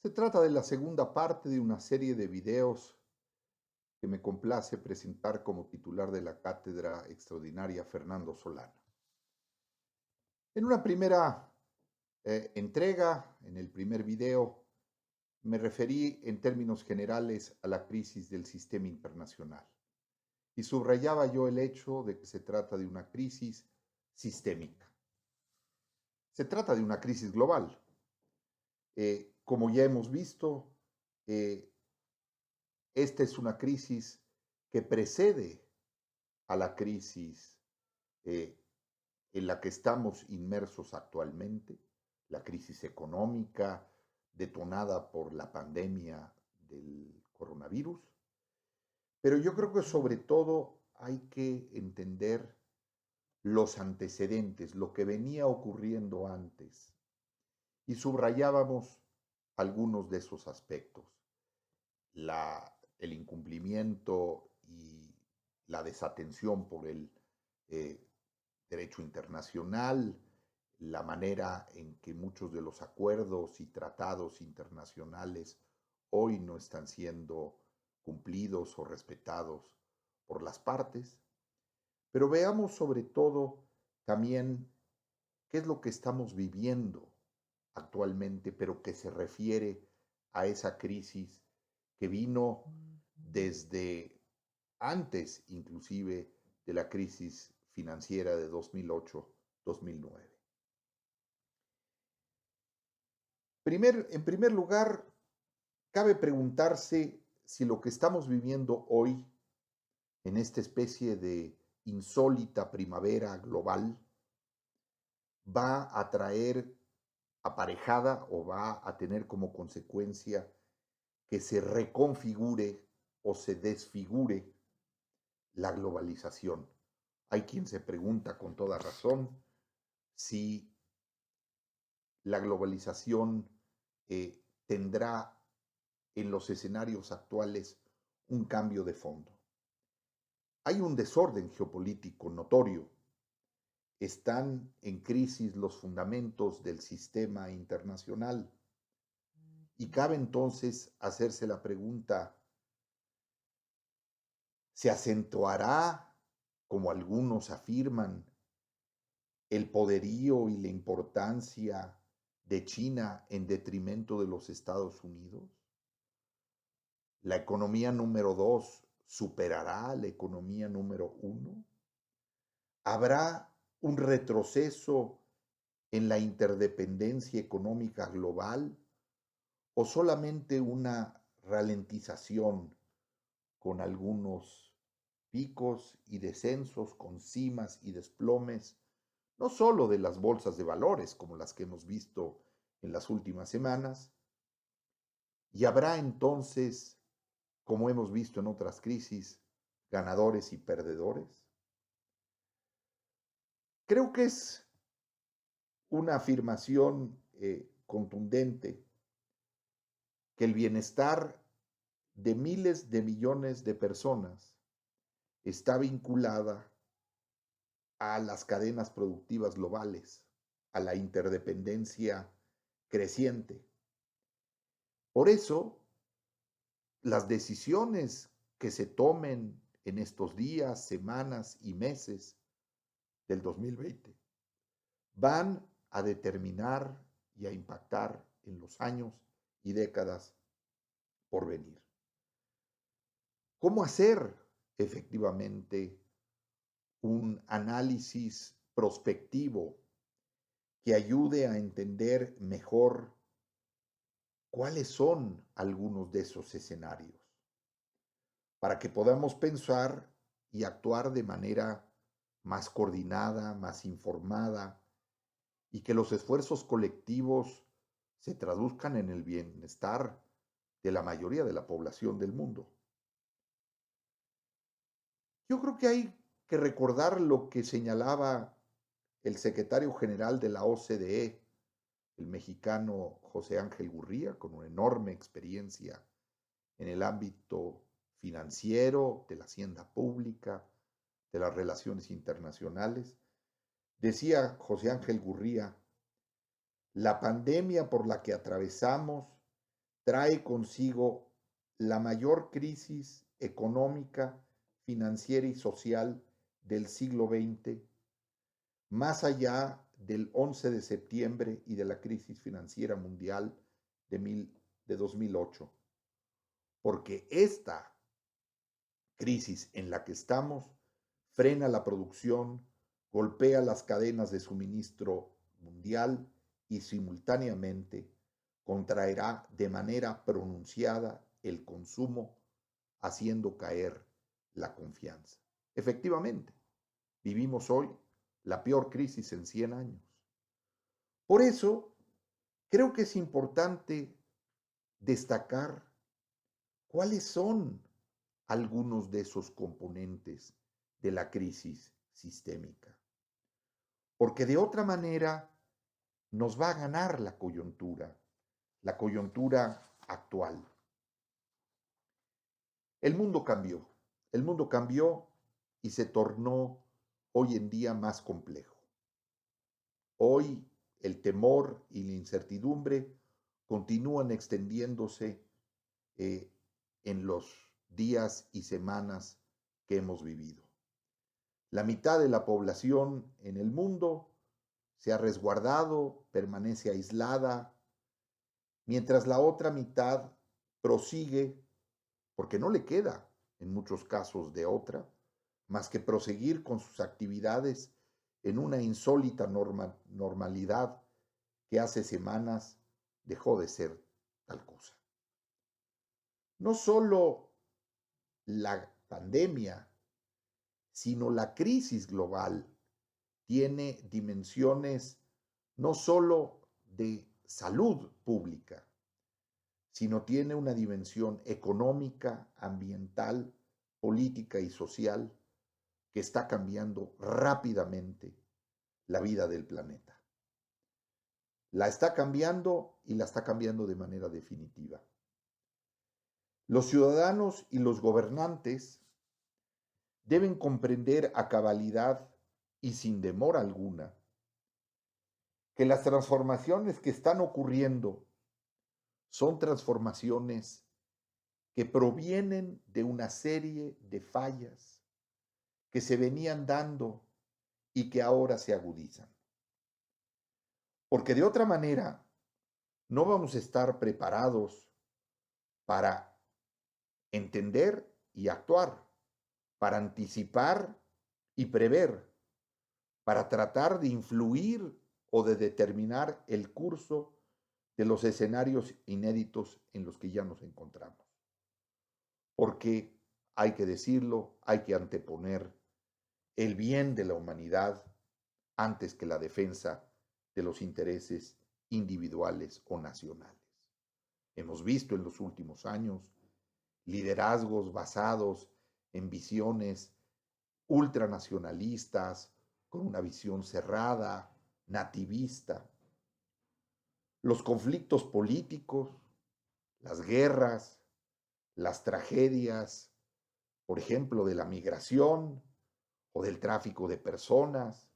Se trata de la segunda parte de una serie de videos que me complace presentar como titular de la cátedra extraordinaria Fernando Solana. En una primera entrega, en el primer video, me referí en términos generales a la crisis del sistema internacional y subrayaba yo el hecho de que se trata de una crisis sistémica. Se trata de una crisis global. Como ya hemos visto, eh, esta es una crisis que precede a la crisis eh, en la que estamos inmersos actualmente, la crisis económica detonada por la pandemia del coronavirus. Pero yo creo que sobre todo hay que entender los antecedentes, lo que venía ocurriendo antes. Y subrayábamos algunos de esos aspectos. El incumplimiento y la desatención por el eh, derecho internacional, la manera en que muchos de los acuerdos y tratados internacionales hoy no están siendo cumplidos o respetados por las partes. Pero veamos sobre todo también qué es lo que estamos viviendo actualmente, pero que se refiere a esa crisis que vino desde antes inclusive de la crisis financiera de 2008-2009. En primer lugar, cabe preguntarse si lo que estamos viviendo hoy en esta especie de insólita primavera global va a traer aparejada o va a tener como consecuencia que se reconfigure o se desfigure la globalización. Hay quien se pregunta con toda razón si la globalización tendrá en los escenarios actuales un cambio de fondo. Hay un desorden geopolítico notorio. Están en crisis los fundamentos del sistema internacional. Y cabe entonces hacerse la pregunta, ¿se acentuará, como algunos afirman, el poderío y la importancia de China en detrimento de los Estados Unidos? ¿La economía número 2 superará a la economía número 1? ¿Habrá un retroceso en la interdependencia económica global o solamente una ralentización con algunos picos y descensos, con cimas y desplomes, no solo de las bolsas de valores como las que hemos visto en las últimas semanas? Y habrá entonces, como hemos visto en otras crisis, ganadores y perdedores. Creo que es una afirmación contundente que el bienestar de miles de millones de personas está vinculada a las cadenas productivas globales, a la interdependencia creciente. Por eso, las decisiones que se tomen en estos días, semanas y meses del 2020 van a determinar y a impactar en los años y décadas por venir. ¿Cómo hacer efectivamente un análisis prospectivo que ayude a entender mejor cuáles son algunos de esos escenarios, para que podamos pensar y actuar de manera más coordinada, más informada, y que los esfuerzos colectivos se traduzcan en el bienestar de la mayoría de la población del mundo? Yo creo que hay que recordar lo que señalaba el secretario general de la OCDE, el mexicano José Ángel Gurría, con una enorme experiencia en el ámbito financiero, de la hacienda pública, de las relaciones internacionales. Decía José Ángel Gurría, la pandemia por la que atravesamos trae consigo la mayor crisis económica, financiera y social del siglo XX, más allá del 11 de septiembre y de la crisis financiera mundial de 2008, porque esta crisis en la que estamos frena la producción, golpea las cadenas de suministro mundial y simultáneamente contraerá de manera pronunciada el consumo, haciendo caer la confianza. Efectivamente, vivimos hoy la peor crisis en 100 años. Por eso, creo que es importante destacar cuáles son algunos de esos componentes de la crisis sistémica. Porque de otra manera nos va a ganar la coyuntura actual. El mundo cambió y se tornó hoy en día más complejo. Hoy el temor y la incertidumbre continúan extendiéndose en los días y semanas que hemos vivido. La mitad de la población en el mundo se ha resguardado, permanece aislada, mientras la otra mitad prosigue, porque no le queda, en muchos casos, de otra, más que proseguir con sus actividades en una insólita normalidad que hace semanas dejó de ser tal cosa. No solo la pandemia, sino la crisis global tiene dimensiones no solo de salud pública, sino tiene una dimensión económica, ambiental, política y social que está cambiando rápidamente la vida del planeta. La está cambiando y la está cambiando de manera definitiva. Los ciudadanos y los gobernantes deben comprender a cabalidad y sin demora alguna que las transformaciones que están ocurriendo son transformaciones que provienen de una serie de fallas que se venían dando y que ahora se agudizan. Porque de otra manera no vamos a estar preparados para entender y actuar, para anticipar y prever, para tratar de influir o de determinar el curso de los escenarios inéditos en los que ya nos encontramos. Porque hay que decirlo, hay que anteponer el bien de la humanidad antes que la defensa de los intereses individuales o nacionales. Hemos visto en los últimos años liderazgos basados en visiones ultranacionalistas, con una visión cerrada, nativista. Los conflictos políticos, las guerras, las tragedias, por ejemplo, de la migración o del tráfico de personas,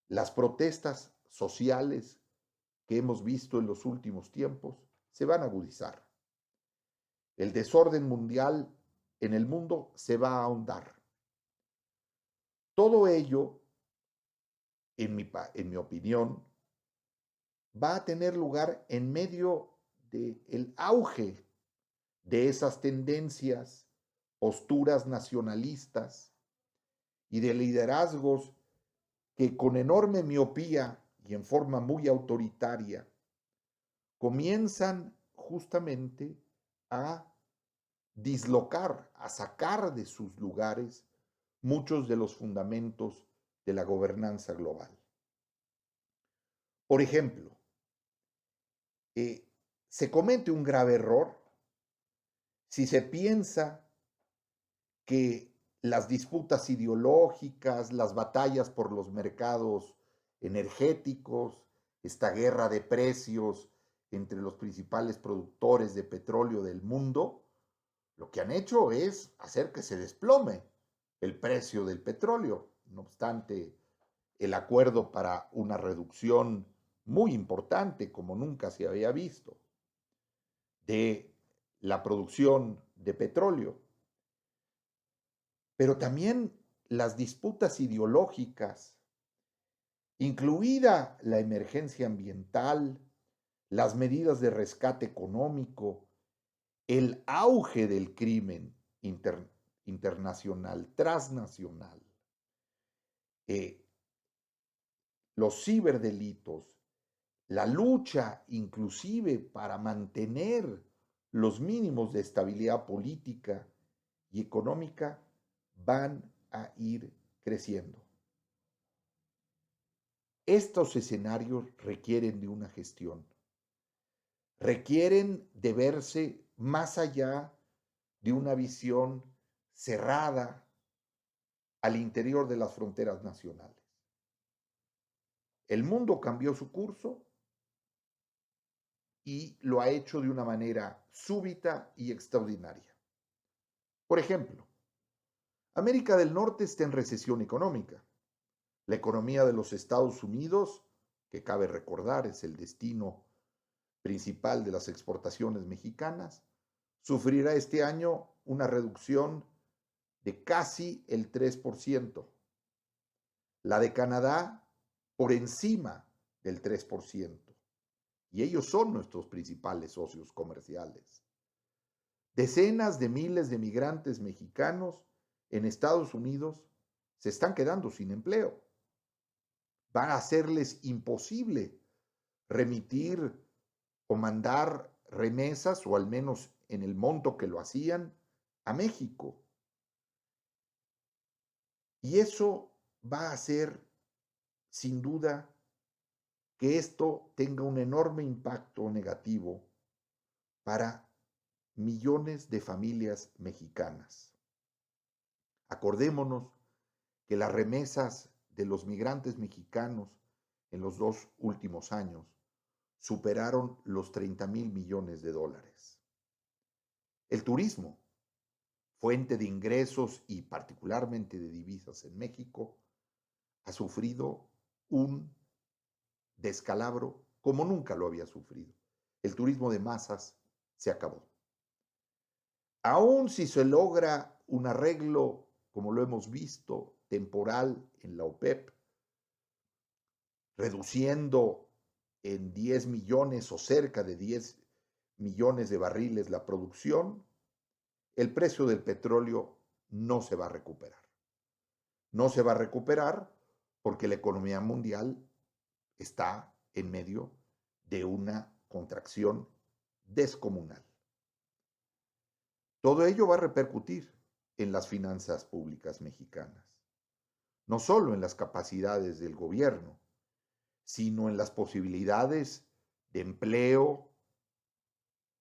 las protestas sociales que hemos visto en los últimos tiempos se van a agudizar. El desorden mundial en el mundo se va a ahondar. Todo ello, en mi opinión, va a tener lugar en medio del auge de esas tendencias, posturas nacionalistas y de liderazgos que con enorme miopía y en forma muy autoritaria comienzan justamente a dislocar, a sacar de sus lugares muchos de los fundamentos de la gobernanza global. Por ejemplo, se comete un grave error si se piensa que las disputas ideológicas, las batallas por los mercados energéticos, esta guerra de precios entre los principales productores de petróleo del mundo, lo que han hecho es hacer que se desplome el precio del petróleo. No obstante, el acuerdo para una reducción muy importante, como nunca se había visto. de la producción de petróleo, pero también las disputas ideológicas, incluida la emergencia ambiental, las medidas de rescate económico, el auge del crimen internacional, transnacional, eh, los ciberdelitos, la lucha inclusive para mantener los mínimos de estabilidad política y económica van a ir creciendo. Estos escenarios requieren de una gestión, requieren de verse más allá de una visión cerrada al interior de las fronteras nacionales. El mundo cambió su curso y lo ha hecho de una manera súbita y extraordinaria. Por ejemplo, América del Norte está en recesión económica. La economía de los Estados Unidos, que cabe recordar es el destino principal de las exportaciones mexicanas, sufrirá este año una reducción de casi el 3%. La de Canadá por encima del 3%. Y ellos son nuestros principales socios comerciales. Decenas de miles de migrantes mexicanos en Estados Unidos se están quedando sin empleo. Va a hacerles imposible remitir o mandar remesas, o al menos en el monto que lo hacían, a México. Y eso va a hacer, sin duda, que esto tenga un enorme impacto negativo para millones de familias mexicanas. Acordémonos que las remesas de los migrantes mexicanos en los 2 últimos años superaron los 30,000 millones de dólares. El turismo, fuente de ingresos y particularmente de divisas en México, ha sufrido un descalabro como nunca lo había sufrido. El turismo de masas se acabó. Aún si se logra un arreglo, como lo hemos visto, temporal en la OPEP, reduciendo en 10 millones o cerca de 10 millones de barriles la producción, el precio del petróleo no se va a recuperar. No se va a recuperar porque la economía mundial está en medio de una contracción descomunal. Todo ello va a repercutir en las finanzas públicas mexicanas, no solo en las capacidades del gobierno, sino en las posibilidades de empleo,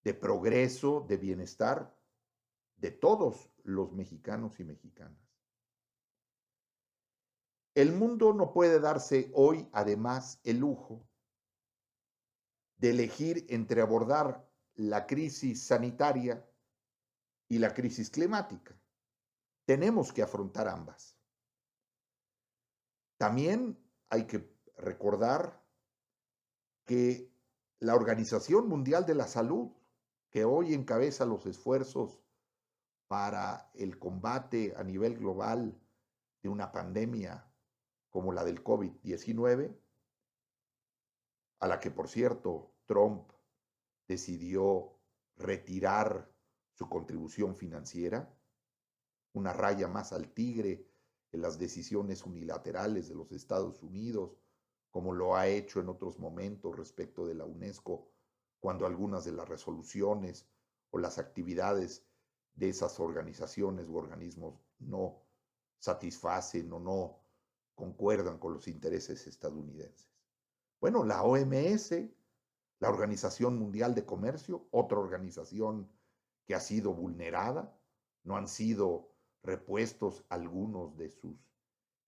de progreso, de bienestar de todos los mexicanos y mexicanas. El mundo no puede darse hoy, además, el lujo de elegir entre abordar la crisis sanitaria y la crisis climática. Tenemos que afrontar ambas. También hay que recordar que la Organización Mundial de la Salud, que hoy encabeza los esfuerzos para el combate a nivel global de una pandemia como la del COVID-19, a la que, por cierto, Trump decidió retirar su contribución financiera, una raya más al tigre en las decisiones unilaterales de los Estados Unidos, como lo ha hecho en otros momentos respecto de la UNESCO, cuando algunas de las resoluciones o las actividades de esas organizaciones u organismos no satisfacen o no concuerdan con los intereses estadounidenses. Bueno, la OMS, la Organización Mundial de Comercio, otra organización que ha sido vulnerada, no han sido repuestos algunos de sus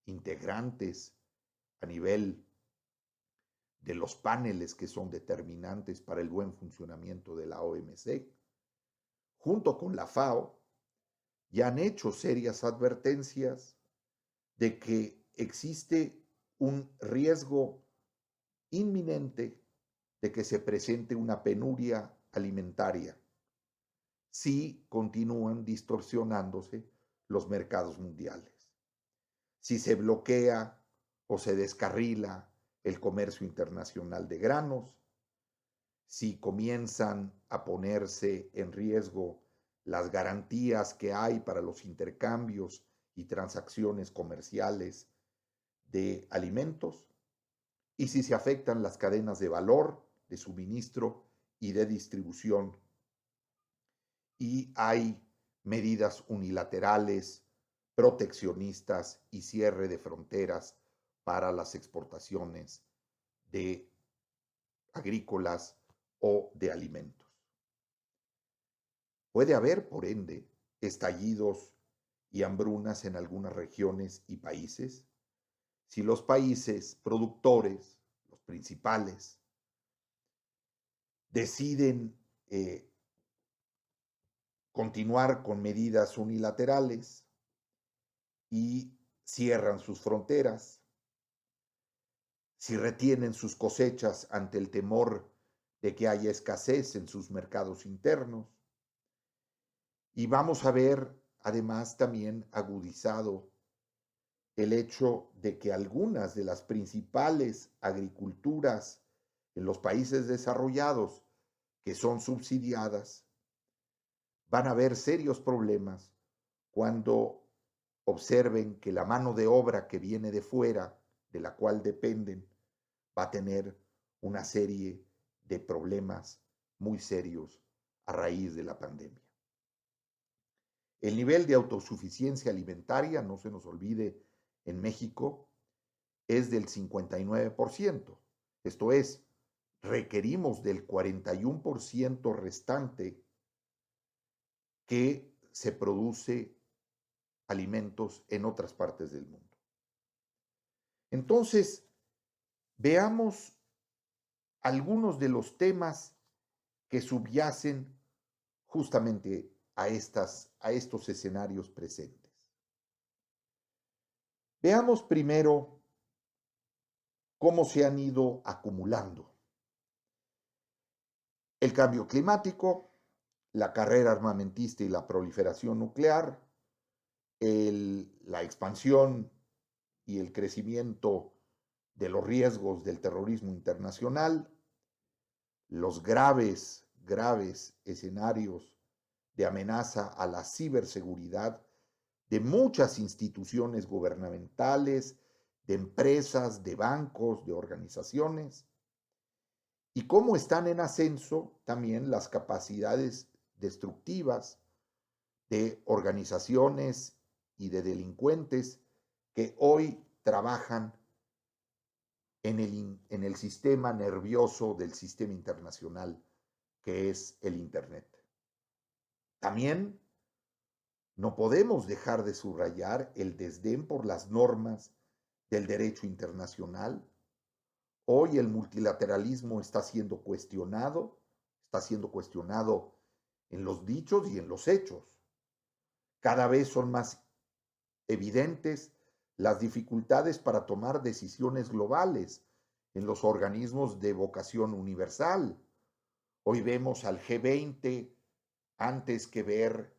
integrantes a nivel de los paneles que son determinantes para el buen funcionamiento de la OMC, junto con la FAO, ya han hecho serias advertencias de que existe un riesgo inminente de que se presente una penuria alimentaria si continúan distorsionándose los mercados mundiales, si se bloquea o se descarrila el comercio internacional de granos, si comienzan a ponerse en riesgo las garantías que hay para los intercambios y transacciones comerciales de alimentos, y si se afectan las cadenas de valor, de suministro y de distribución, y hay medidas unilaterales, proteccionistas y cierre de fronteras para las exportaciones de agrícolas o de alimentos. Puede haber, por ende, estallidos y hambrunas en algunas regiones y países si los países productores, los principales, deciden continuar con medidas unilaterales y cierran sus fronteras, si retienen sus cosechas ante el temor de que haya escasez en sus mercados internos. Y vamos a ver, además, también agudizado el hecho de que algunas de las principales agriculturas en los países desarrollados que son subsidiadas van a haber serios problemas cuando observen que la mano de obra que viene de fuera, de la cual dependen, va a tener una serie de problemas muy serios a raíz de la pandemia. El nivel de autosuficiencia alimentaria, no se nos olvide, en México es del 59%. Esto es, requerimos del 41% restante que se produce alimentos en otras partes del mundo. Entonces, veamos algunos de los temas que subyacen justamente a estos escenarios presentes. Veamos primero cómo se han ido acumulando el cambio climático, la carrera armamentista y la proliferación nuclear, la expansión y el crecimiento de los riesgos del terrorismo internacional, los graves escenarios de amenaza a la ciberseguridad de muchas instituciones gubernamentales, de empresas, de bancos, de organizaciones, y cómo están en ascenso también las capacidades destructivas de organizaciones y de delincuentes que hoy trabajan en el sistema nervioso del sistema internacional que es el Internet. También no podemos dejar de subrayar el desdén por las normas del derecho internacional. Hoy el multilateralismo está siendo cuestionado en los dichos y en los hechos. Cada vez son más evidentes las dificultades para tomar decisiones globales en los organismos de vocación universal. Hoy vemos al G20 antes que ver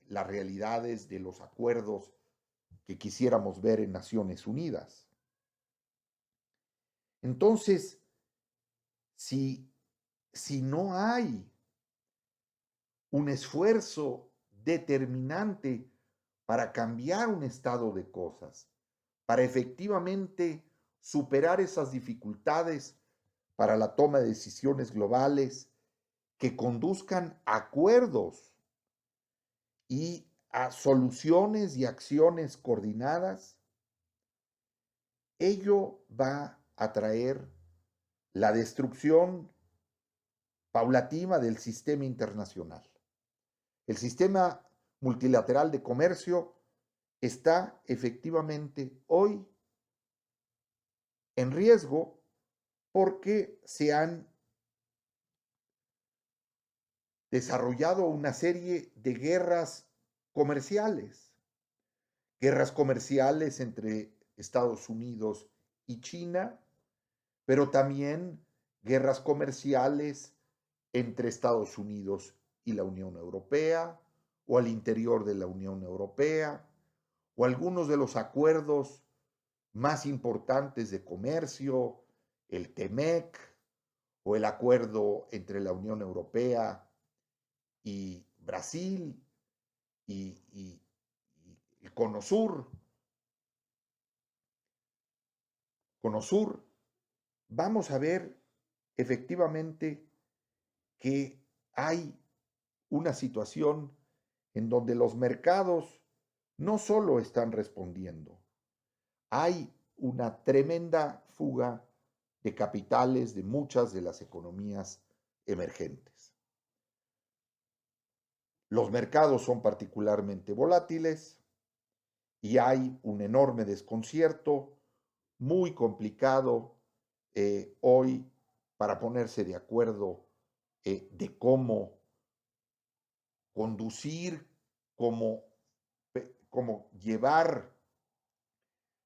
las realidades de los acuerdos que quisiéramos ver en Naciones Unidas. Entonces, si no hay un esfuerzo determinante para cambiar un estado de cosas, para efectivamente superar esas dificultades para la toma de decisiones globales que conduzcan a acuerdos y a soluciones y acciones coordinadas, ello va a traer la destrucción paulatina del sistema internacional. El sistema multilateral de comercio está efectivamente hoy en riesgo porque se han desarrollado una serie de guerras comerciales entre Estados Unidos y China, pero también guerras comerciales entre Estados Unidos y la Unión Europea, o al interior de la Unión Europea, o algunos de los acuerdos más importantes de comercio, el TEMEC, o el acuerdo entre la Unión Europea y Brasil, y el CONOSUR, vamos a ver efectivamente que hay una situación en donde los mercados no solo están respondiendo, hay una tremenda fuga de capitales de muchas de las economías emergentes. Los mercados son particularmente volátiles y hay un enorme desconcierto, muy complicado hoy para ponerse de acuerdo de cómo conducir, cómo, cómo llevar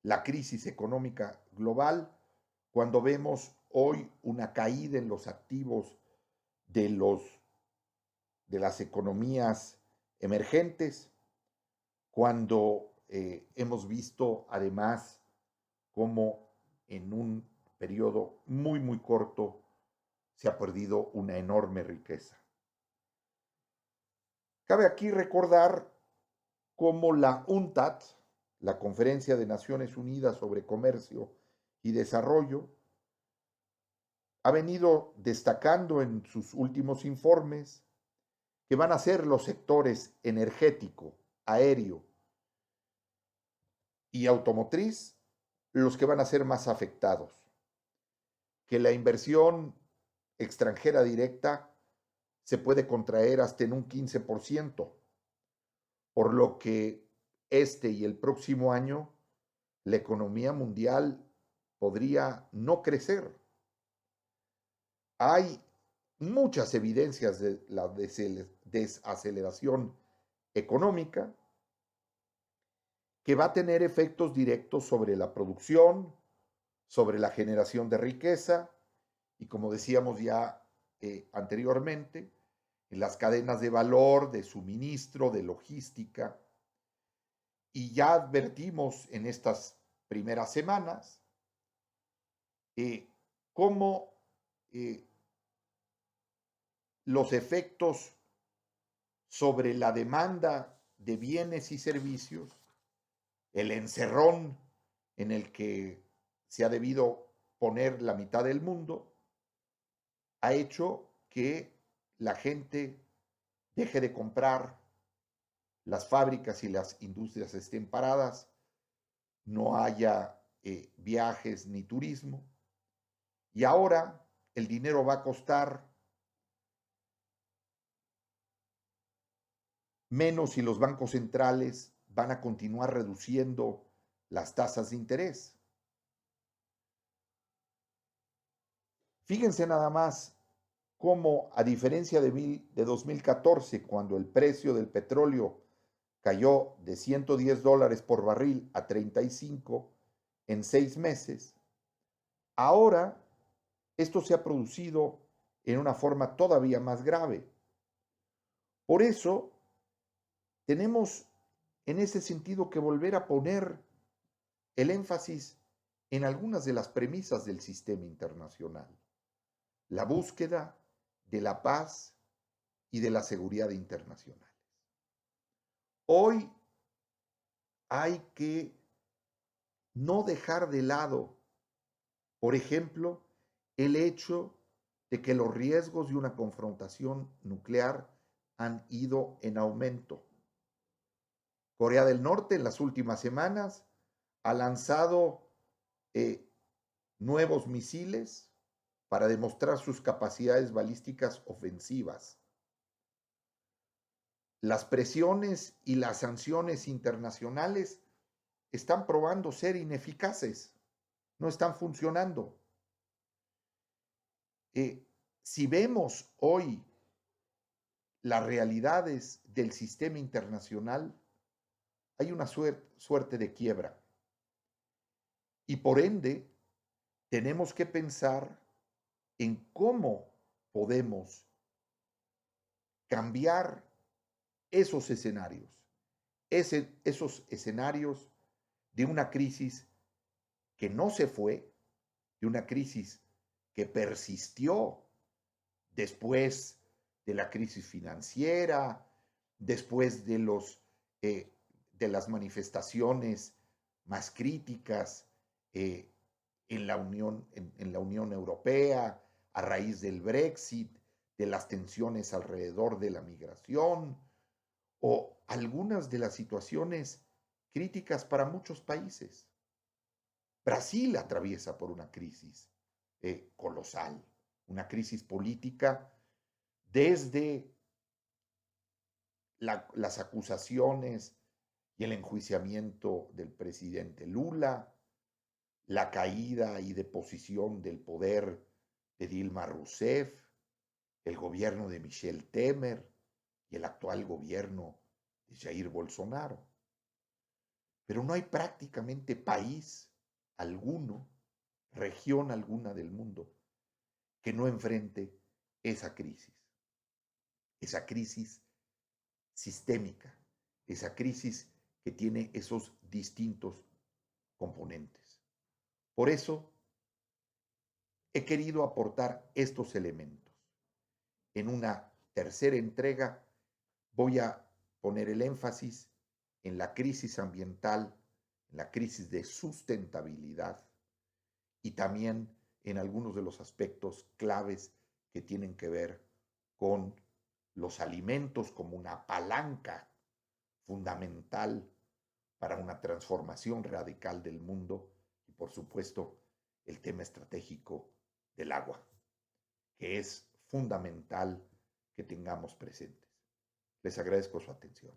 la crisis económica global cuando vemos hoy una caída en los activos de, de las economías emergentes, cuando hemos visto además cómo en un periodo muy, muy corto se ha perdido una enorme riqueza. Cabe aquí recordar cómo la UNCTAD, la Conferencia de Naciones Unidas sobre Comercio y Desarrollo, ha venido destacando en sus últimos informes que van a ser los sectores energético, aéreo y automotriz los que van a ser más afectados, que la inversión extranjera directa se puede contraer hasta en un 15%, por lo que este y el próximo año la economía mundial podría no crecer. Hay muchas evidencias de la desaceleración económica que va a tener efectos directos sobre la producción, sobre la generación de riqueza y, como decíamos ya anteriormente, en las cadenas de valor, de suministro, de logística. Y ya advertimos en estas primeras semanas cómo los efectos sobre la demanda de bienes y servicios, el encerrón en el que se ha debido poner la mitad del mundo, ha hecho que la gente deje de comprar, las fábricas y las industrias estén paradas, no haya viajes ni turismo, y ahora el dinero va a costar menos y los bancos centrales van a continuar reduciendo las tasas de interés. Fíjense nada más cómo, a diferencia de 2014, cuando el precio del petróleo cayó de $110 por barril a 35 en 6 meses, ahora esto se ha producido en una forma todavía más grave. Por eso, tenemos en ese sentido que volver a poner el énfasis en algunas de las premisas del sistema internacional. La búsqueda de la paz y de la seguridad internacionales. Hoy hay que no dejar de lado, por ejemplo, el hecho de que los riesgos de una confrontación nuclear han ido en aumento. Corea del Norte en las últimas semanas ha lanzado nuevos misiles para demostrar sus capacidades balísticas ofensivas. Las presiones y las sanciones internacionales están probando ser ineficaces, no están funcionando. Si vemos hoy las realidades del sistema internacional, hay una suerte de quiebra. Y por ende, tenemos que pensar en cómo podemos cambiar esos escenarios, esos escenarios de una crisis que no se fue, de una crisis que persistió después de la crisis financiera, después eh, de las manifestaciones más críticas eh, en la Unión Europea, a raíz del Brexit, de las tensiones alrededor de la migración o algunas de las situaciones críticas para muchos países. Brasil atraviesa por una crisis colosal, una crisis política desde las acusaciones y el enjuiciamiento del presidente Lula, la caída y deposición del poder de Dilma Rousseff, el gobierno de Michel Temer y el actual gobierno de Jair Bolsonaro. Pero no hay prácticamente país alguno, región alguna del mundo, que no enfrente esa crisis sistémica, esa crisis que tiene esos distintos componentes. Por eso he querido aportar estos elementos. En una tercera entrega voy a poner el énfasis en la crisis ambiental, en la crisis de sustentabilidad y también en algunos de los aspectos claves que tienen que ver con los alimentos como una palanca fundamental para una transformación radical del mundo y, por supuesto, el tema estratégico del agua, que es fundamental que tengamos presentes. Les agradezco su atención.